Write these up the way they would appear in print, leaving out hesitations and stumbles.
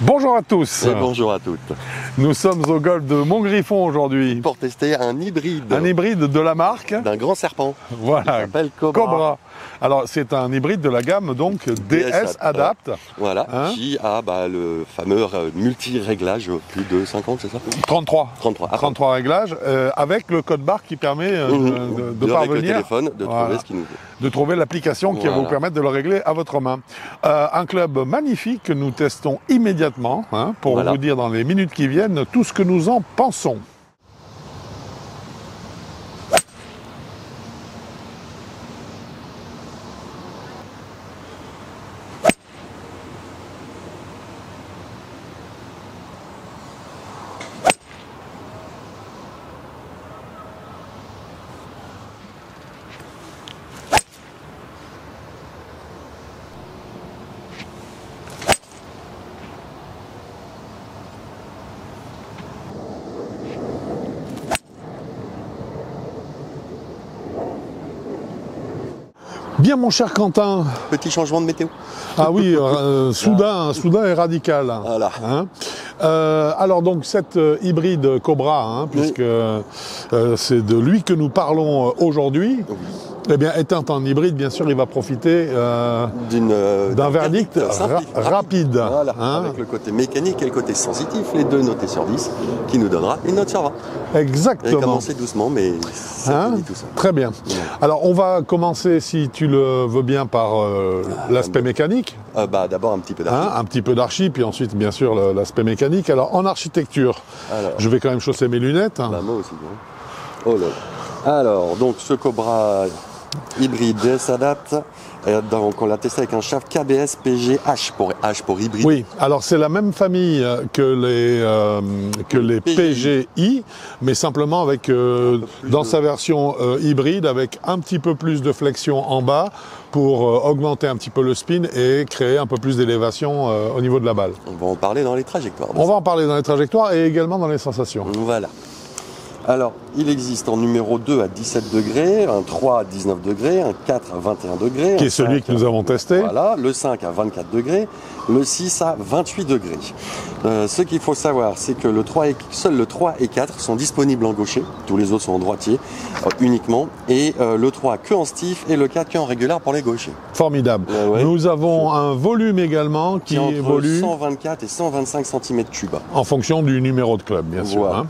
Bonjour à tous. Et bonjour à toutes. Nous sommes au golf de Montgriffon aujourd'hui. Pour tester un hybride. Un hybride de la marque. D'un grand serpent. Voilà. Qui s'appelle Cobra. Alors c'est un hybride de la gamme donc DS Adapt. Voilà. Hein, qui a le fameux multi-réglage plus de 50, c'est ça 33. 33. 33 réglages avec le code barre qui permet de parvenir. Avec le téléphone, de trouver ce qu'il nous faut. De trouver l'application qui va vous permettre de le régler à votre main. Un club magnifique que nous testons immédiatement pour vous dire dans les minutes qui viennent tout ce que nous en pensons. Bien mon cher Quentin. Petit changement de météo. Ah oui, soudain et radical. Voilà. Alors donc cette hybride Cobra, puisque c'est de lui que nous parlons aujourd'hui, eh bien étant en hybride, bien sûr, il va profiter d'un verdict rapide. Voilà, avec le côté mécanique et le côté sensitif, les deux notés sur 10, qui nous donnera une note sur 20. Exactement. Et commencer doucement, mais ça finit tout ça. Très bien. Alors on va commencer, si tu le veux bien, par l'aspect mécanique. D'abord un petit peu d'archi. Un petit peu d'archi, puis ensuite, bien sûr, l'aspect mécanique. Alors, en architecture, je vais quand même chausser mes lunettes. Moi aussi. Oh là. Alors, donc, ce Cobra hybride DS Adapt, donc on l'a testé avec un shaft KBS PG H pour hybride. Oui, alors c'est la même famille que les PGI, mais simplement avec, dans sa version hybride, avec un petit peu plus de flexion en bas pour augmenter un petit peu le spin et créer un peu plus d'élévation au niveau de la balle. On va en parler dans les trajectoires. On va en parler dans les trajectoires et également dans les sensations. Voilà. Alors, il existe en numéro 2 à 17 degrés, un 3 à 19 degrés, un 4 à 21 degrés. Qui est celui que nous avons testé. Voilà, le 5 à 24 degrés, le 6 à 28 degrés. Ce qu'il faut savoir, c'est que seuls le 3 et 4 sont disponibles en gaucher, tous les autres sont en droitier uniquement, et le 3 que en stiff et le 4 que en régulier pour les gauchers. Formidable. Nous avons un volume également qui évolue 124 et 125 cm3. En fonction du numéro de club, bien sûr. Voilà.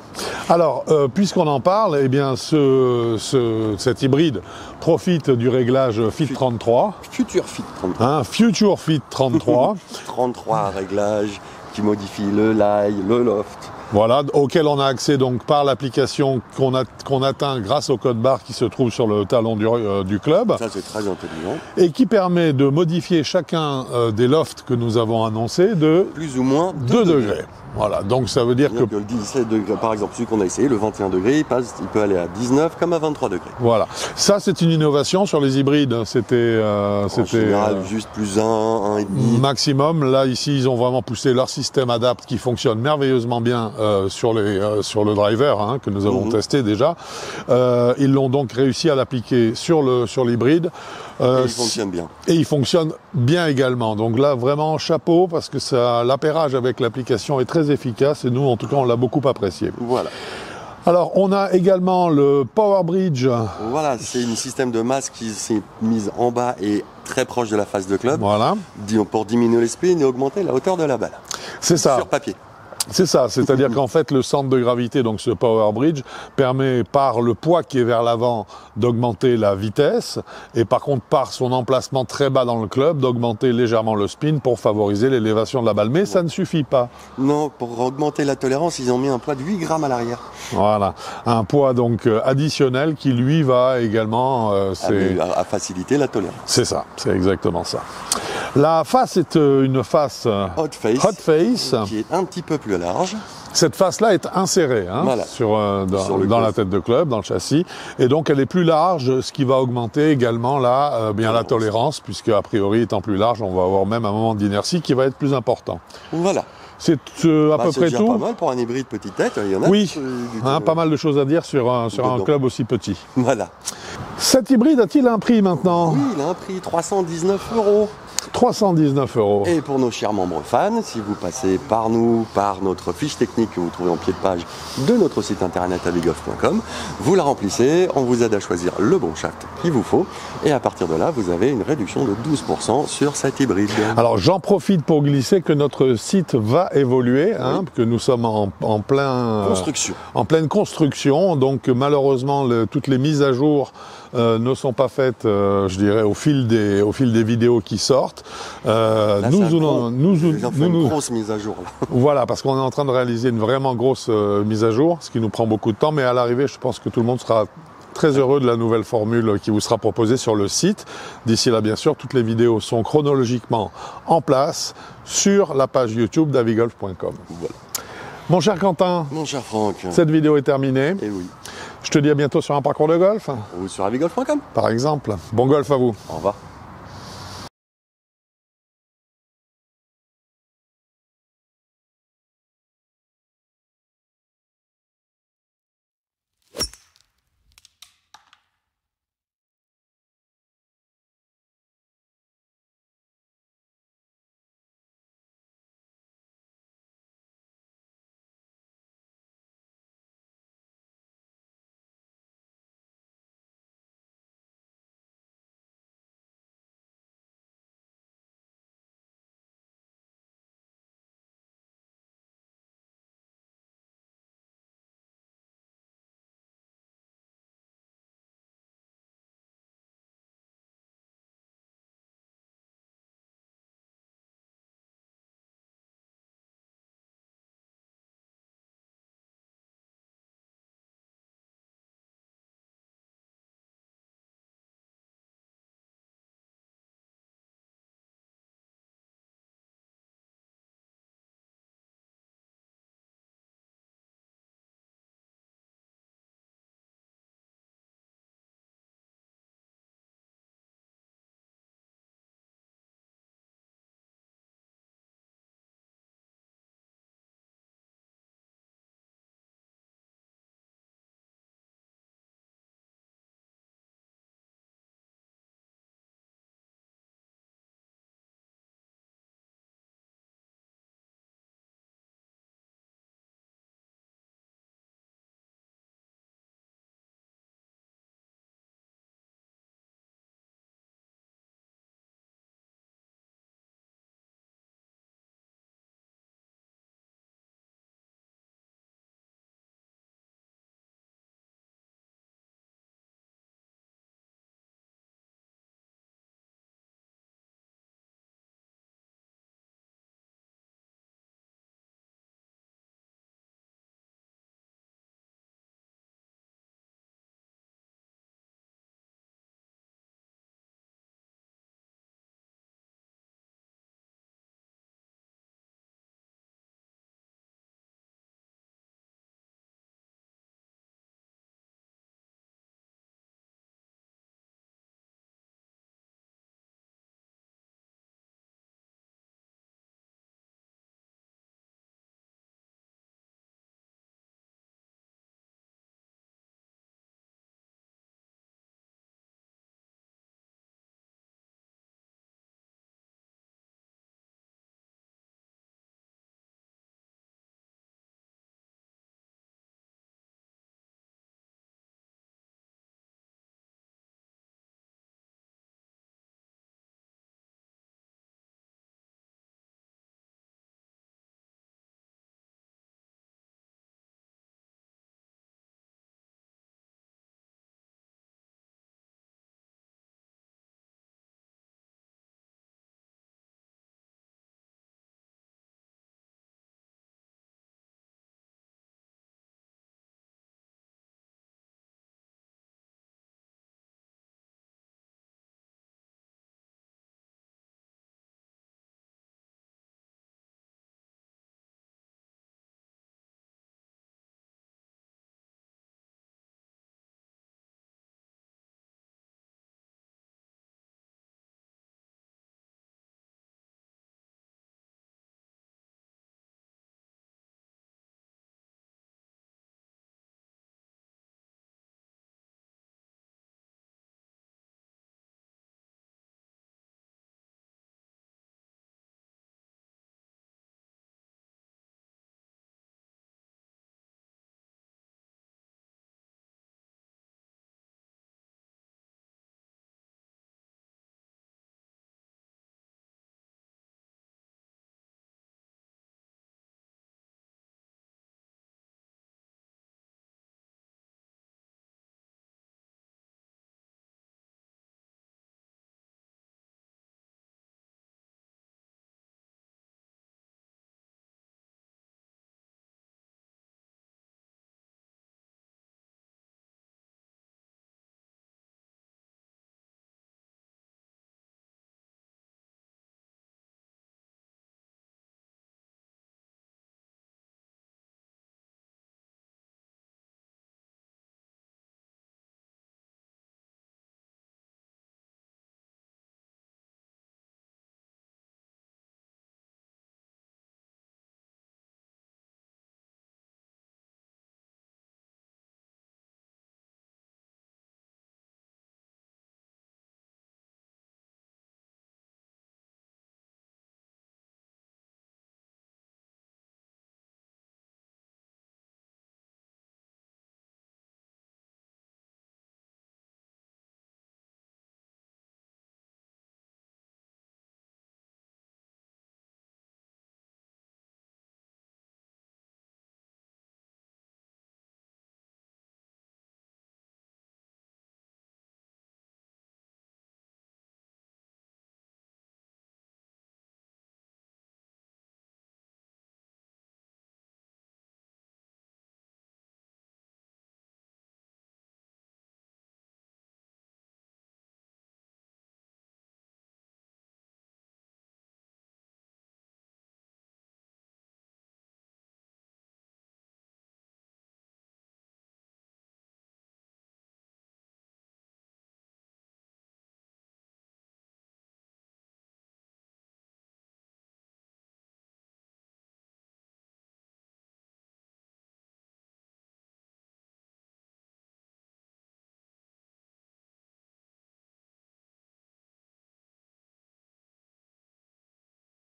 Alors, puisqu'on en parle, eh bien, cet hybride profite du réglage Fit 33. Future Fit 33. Future Fit 33. 33 réglages qui modifient le lie, le loft. Voilà, auquel on a accès donc par l'application qu'on atteint grâce au code barre qui se trouve sur le talon du club. Ça, c'est très intelligent. Et qui permet de modifier chacun des lofts que nous avons annoncés de plus ou moins 2 degrés. Voilà, donc ça veut dire que le 17 degrés, par exemple, celui qu'on a essayé, le 21 degrés, il peut aller à 19 comme à 23 degrés. Voilà, ça c'est une innovation sur les hybrides. C'était en général juste plus 1,5 maximum. Là ici ils ont vraiment poussé leur système Adapt qui fonctionne merveilleusement bien sur le driver que nous avons testé déjà. Ils l'ont donc réussi à l'appliquer sur l'hybride. Et il fonctionne bien. Et il fonctionne bien également. Donc là, vraiment, chapeau, parce que l'appairage avec l'application est très efficace et nous, en tout cas, on l'a beaucoup apprécié. Voilà. Alors, on a également le Power Bridge. Voilà, c'est un système de masse qui s'est mise en bas et très proche de la face de club. Voilà. Pour diminuer les spins et augmenter la hauteur de la balle. C'est ça. Sur papier. C'est ça, c'est-à-dire qu'en fait le centre de gravité, donc ce Power Bridge, permet par le poids qui est vers l'avant d'augmenter la vitesse et par contre par son emplacement très bas dans le club d'augmenter légèrement le spin pour favoriser l'élévation de la balle. Mais ça ne suffit pas. Non, pour augmenter la tolérance, ils ont mis un poids de 8 grammes à l'arrière. Voilà, un poids donc additionnel qui lui va également à faciliter la tolérance. C'est ça, c'est exactement ça. La face est une face hot face qui est un petit peu plus large. Cette face-là est insérée voilà. dans la tête de club, dans le châssis, et donc elle est plus large, ce qui va augmenter également la tolérance, puisque a priori étant plus large, on va avoir même un moment d'inertie qui va être plus important. Voilà. C'est à peu près tout. Pas mal pour un hybride petite tête, il y en a. Oui, pas mal de choses à dire sur un club aussi petit. Voilà. Cet hybride a-t-il un prix maintenant? Oui, il a un prix 319 €. 319 €. Et pour nos chers membres fans, si vous passez par nous, par notre fiche technique que vous trouvez en pied de page de notre site internet avigolf.com, vous la remplissez, on vous aide à choisir le bon shaft qu'il vous faut, et à partir de là, vous avez une réduction de 12% sur cet hybride. Alors j'en profite pour glisser que notre site va évoluer, hein, que nous sommes en pleine construction, donc malheureusement toutes les mises à jour ne sont pas faites, je dirais, au fil des vidéos qui sortent. Une grosse mise à jour. Là. Voilà, parce qu'on est en train de réaliser une vraiment grosse mise à jour, ce qui nous prend beaucoup de temps, mais à l'arrivée, je pense que tout le monde sera très heureux de la nouvelle formule qui vous sera proposée sur le site. D'ici là, bien sûr, toutes les vidéos sont chronologiquement en place sur la page YouTube d'avigolf.com. Voilà. Mon cher Quentin, mon cher Franck, cette vidéo est terminée. Et oui. Je te dis à bientôt sur un parcours de golf. Ou sur avigolf.com. Par exemple. Bon golf à vous. Au revoir.